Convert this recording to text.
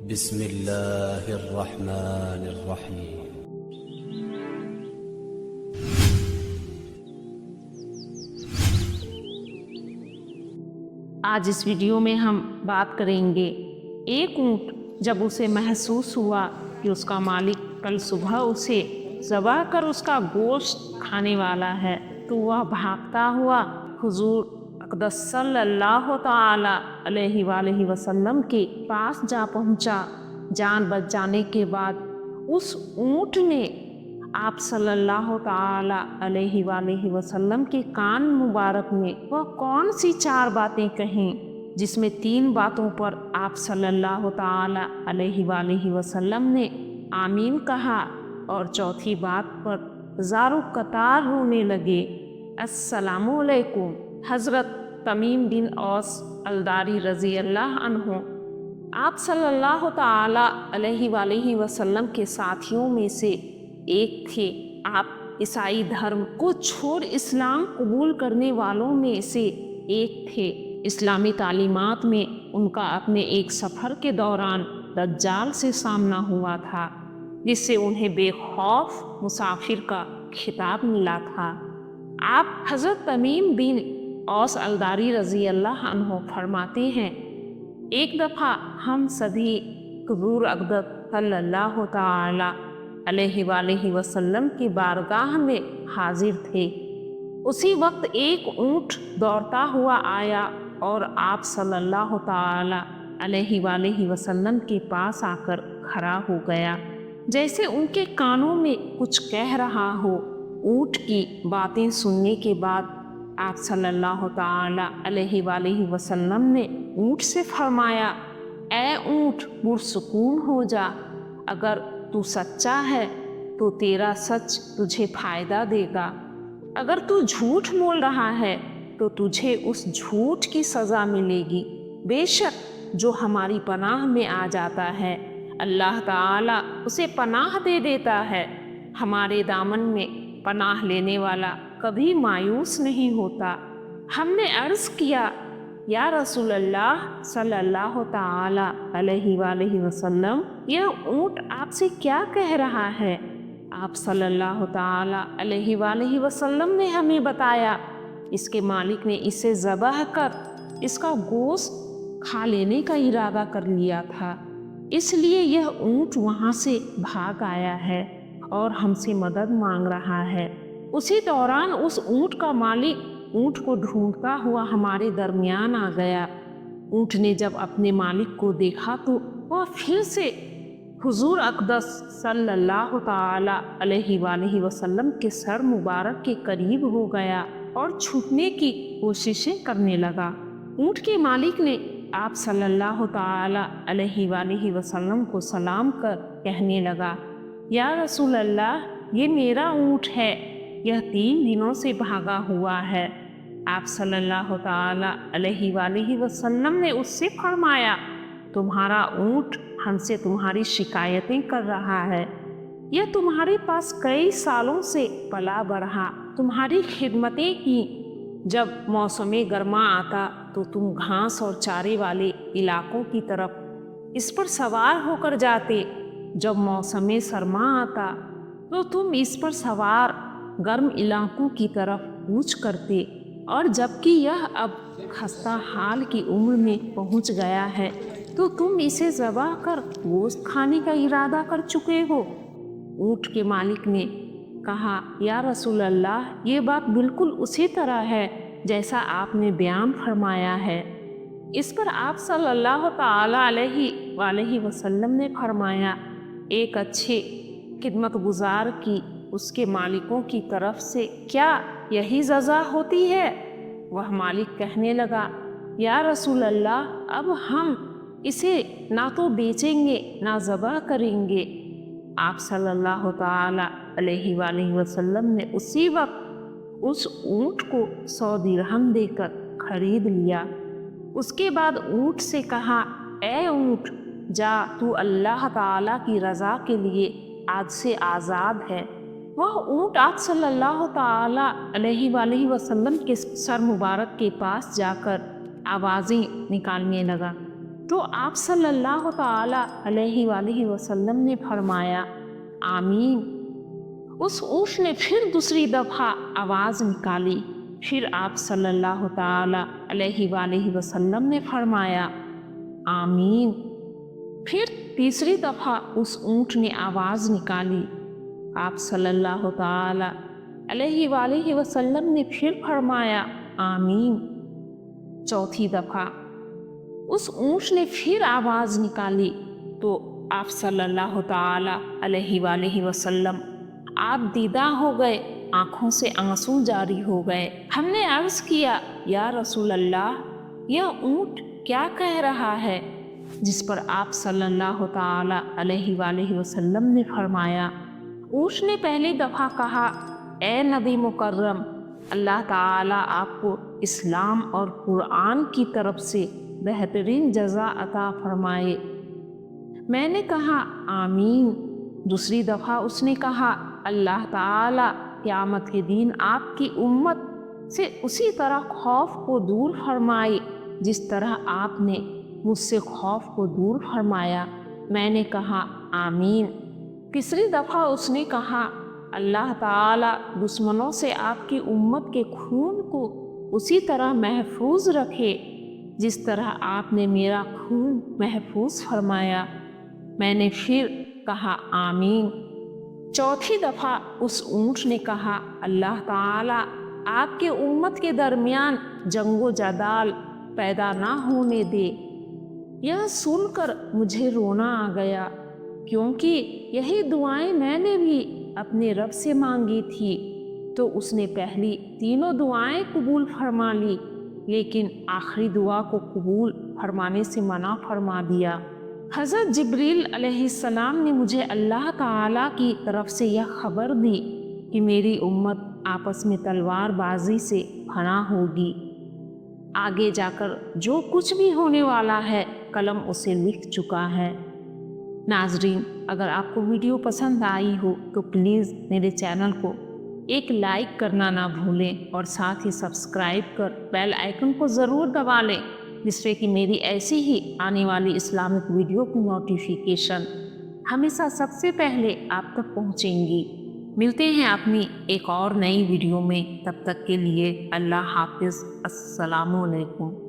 بسم اللہ الرحمن الرحیم۔ آج اس ویڈیو میں ہم بات کریں گے ایک اونٹ جب اسے محسوس ہوا کہ اس کا مالک کل صبح اسے ذبح کر اس کا گوشت کھانے والا ہے تو وہ بھاگتا ہوا حضور اقدس صلی اللہ تعالی علیہ وآلہ وسلم کے پاس جا پہنچا۔ جان بچ جانے کے بعد اس اونٹ نے آپ صلی اللہ تعالی علیہ وآلہ وسلم کے کان مبارک میں وہ کون سی 4 باتیں کہیں جس میں 3 باتوں پر آپ صلی اللہ تعالی علیہ وآلہ وسلم نے آمین کہا اور چوتھی بات پر زارو قطار رونے لگے۔ السلام علیکم۔ حضرت تمیم بن اوس الداری رضی اللہ عنہ آپ صلی اللہ تعالی علیہ وآلہ وسلم کے ساتھیوں میں سے ایک تھے۔ آپ عیسائی دھرم کو چھوڑ اسلام قبول کرنے والوں میں سے ایک تھے۔ اسلامی تعلیمات میں ان کا اپنے ایک سفر کے دوران دجال سے سامنا ہوا تھا جس سے انہیں بے خوف مسافر کا خطاب ملا تھا۔ آپ حضرت تمیم بن اوس الداری رضی اللہ عنہ فرماتے ہیں، ایک دفعہ ہم سبھی حضور اقدس صلی اللہ تعالی علیہ وآلہ وسلم کی بارگاہ میں حاضر تھے۔ اسی وقت ایک اونٹ دوڑتا ہوا آیا اور آپ صلی اللہ تعالی علیہ وآلہ وسلم کے پاس آ کر کھڑا ہو گیا، جیسے ان کے کانوں میں کچھ کہہ رہا ہو۔ اونٹ کی باتیں سننے کے بعد آپ صلی اللہ تعالی علیہ وآلہ وسلم نے اونٹ سے فرمایا، اے اونٹ پرسکون ہو جا، اگر تو سچا ہے تو تیرا سچ تجھے فائدہ دے گا، اگر تو جھوٹ بول رہا ہے تو تجھے اس جھوٹ کی سزا ملے گی۔ بے شک جو ہماری پناہ میں آ جاتا ہے اللہ تعالیٰ اسے پناہ دے دیتا ہے۔ ہمارے دامن میں پناہ لینے والا کبھی مایوس نہیں ہوتا۔ ہم نے عرض کیا، یا رسول اللہ صلی اللہ تعالی علیہ وآلہ وسلم، یہ اونٹ آپ سے کیا کہہ رہا ہے؟ آپ صلی اللہ تعالی علیہ وآلہ وسلم نے ہمیں بتایا اس کے مالک نے اسے ذبح کر اس کا گوشت کھا لینے کا ارادہ کر لیا تھا، اس لیے یہ اونٹ وہاں سے بھاگ آیا ہے اور ہم سے مدد مانگ رہا ہے۔ اسی دوران اس اونٹ کا مالک اونٹ کو ڈھونڈتا ہوا ہمارے درمیان آ گیا۔ اونٹ نے جب اپنے مالک کو دیکھا تو وہ پھر سے حضور اقدس صلی اللہ تعالی علیہ وآلہ وسلم کے سر مبارک کے قریب ہو گیا اور چھپنے کی کوششیں کرنے لگا۔ اونٹ کے مالک نے آپ صلی اللہ تعالی علیہ وآلہ وسلم کو سلام کر کہنے لگا، یا رسول اللہ، یہ میرا اونٹ ہے، یہ 3 دنوں سے بھاگا ہوا ہے۔ آپ صلی اللہ تعالی علیہ وآلہ وسلم نے اس سے فرمایا، تمہارا اونٹ ہم سے تمہاری شکایتیں کر رہا ہے، یہ تمہارے پاس کئی سالوں سے پلا بڑھا تمہاری خدمتیں کی۔ جب موسم گرما آتا تو تم گھاس اور چارے والے علاقوں کی طرف اس پر سوار ہو کر جاتے، جب موسم سرما آتا تو تم اس پر سوار گرم علاقوں کی طرف کوچ کرتے، اور جبکہ یہ اب خستہ حال کی عمر میں پہنچ گیا ہے تو تم اسے ذبح کر گوشت کھانے کا ارادہ کر چکے ہو۔ اونٹ کے مالک نے کہا، یا رسول اللہ، یہ بات بالکل اسی طرح ہے جیسا آپ نے بیان فرمایا ہے۔ اس پر آپ صلی اللہ تعالی علیہ وآلہ وسلم نے فرمایا، ایک اچھے خدمت گزار کی اس کے مالکوں کی طرف سے کیا یہی سزا ہوتی ہے؟ وہ مالک کہنے لگا، یا رسول اللہ، اب ہم اسے نہ تو بیچیں گے نہ ذبح کریں گے۔ آپ صلی اللہ تعالی علیہ وآلہ وسلم نے اسی وقت اس اونٹ کو 100 درہم دے کر خرید لیا۔ اس کے بعد اونٹ سے کہا، اے اونٹ، جا، تو اللہ تعالی کی رضا کے لیے آج سے آزاد ہے۔ وہ اونٹ آپ صلی اللہ تعالی علیہ وآلہ وسلم کے سر مبارک کے پاس جا کر آوازیں نکالنے لگا، تو آپ صلی اللہ تعالی علیہ وآلہ وسلم نے فرمایا آمین۔ اس اونٹ نے پھر دوسری دفعہ آواز نکالی، پھر آپ صلی اللہ تعالی علیہ وآلہ وسلم نے فرمایا آمین۔ پھر تیسری دفعہ اس اونٹ نے آواز نکالی، آپ صلی اللہ تعالی علیہ وآلہ وسلم نے پھر فرمایا آمین۔ چوتھی دفعہ اس اونٹ نے پھر آواز نکالی تو آپ صلی اللہ تعالی علیہ وآلہ وسلم آپ دیدہ ہو گئے، آنکھوں سے آنسو جاری ہو گئے۔ ہم نے عرض کیا یا رسول اللہ، یہ اونٹ کیا کہہ رہا ہے؟ جس پر آپ صلی اللہ تعالی علیہ وآلہ وسلم نے فرمایا، اونٹ نے پہلی دفعہ کہا اے نبی مکرم، اللہ تعالیٰ آپ کو اسلام اور قرآن کی طرف سے بہترین جزا عطا فرمائے۔ میں نے کہا آمین۔ دوسری دفعہ اس نے کہا اللہ تعالیٰ قیامت کے دن آپ کی امت سے اسی طرح خوف کو دور فرمائے جس طرح آپ نے مجھ سے خوف کو دور فرمایا۔ میں نے کہا آمین۔ تیسری دفعہ اس نے کہا اللہ تعالیٰ دشمنوں سے آپ کی امت کے خون کو اسی طرح محفوظ رکھے جس طرح آپ نے میرا خون محفوظ فرمایا۔ میں نے پھر کہا آمین۔ چوتھی دفعہ اس اونٹ نے کہا اللہ تعالیٰ آپ کے امت کے درمیان جنگ و جدال پیدا نہ ہونے دے۔ یہ سن کر مجھے رونا آ گیا، کیونکہ یہی دعائیں میں نے بھی اپنے رب سے مانگی تھی۔ تو اس نے پہلی تینوں دعائیں قبول فرما لی، لیکن آخری دعا کو قبول فرمانے سے منع فرما دیا۔ حضرت جبریل علیہ السلام نے مجھے اللہ تعالیٰ کی طرف سے یہ خبر دی کہ میری امت آپس میں تلوار بازی سے پناہ ہوگی۔ آگے جا کر جو کچھ بھی ہونے والا ہے قلم اسے لکھ چکا ہے۔ ناظرین، اگر آپ کو ویڈیو پسند آئی ہو تو پلیز میرے چینل کو ایک لائک کرنا نہ بھولیں اور ساتھ ہی سبسکرائب کر بیل آئیکن کو ضرور دبا لیں، جس سے کہ میری ایسی ہی آنے والی اسلامک ویڈیو کی نوٹیفیکیشن ہمیشہ سب سے پہلے آپ تک پہنچیں گی۔ ملتے ہیں اپنی ایک اور نئی ویڈیو میں، تب تک کے لیے اللہ حافظ، السلام علیکم۔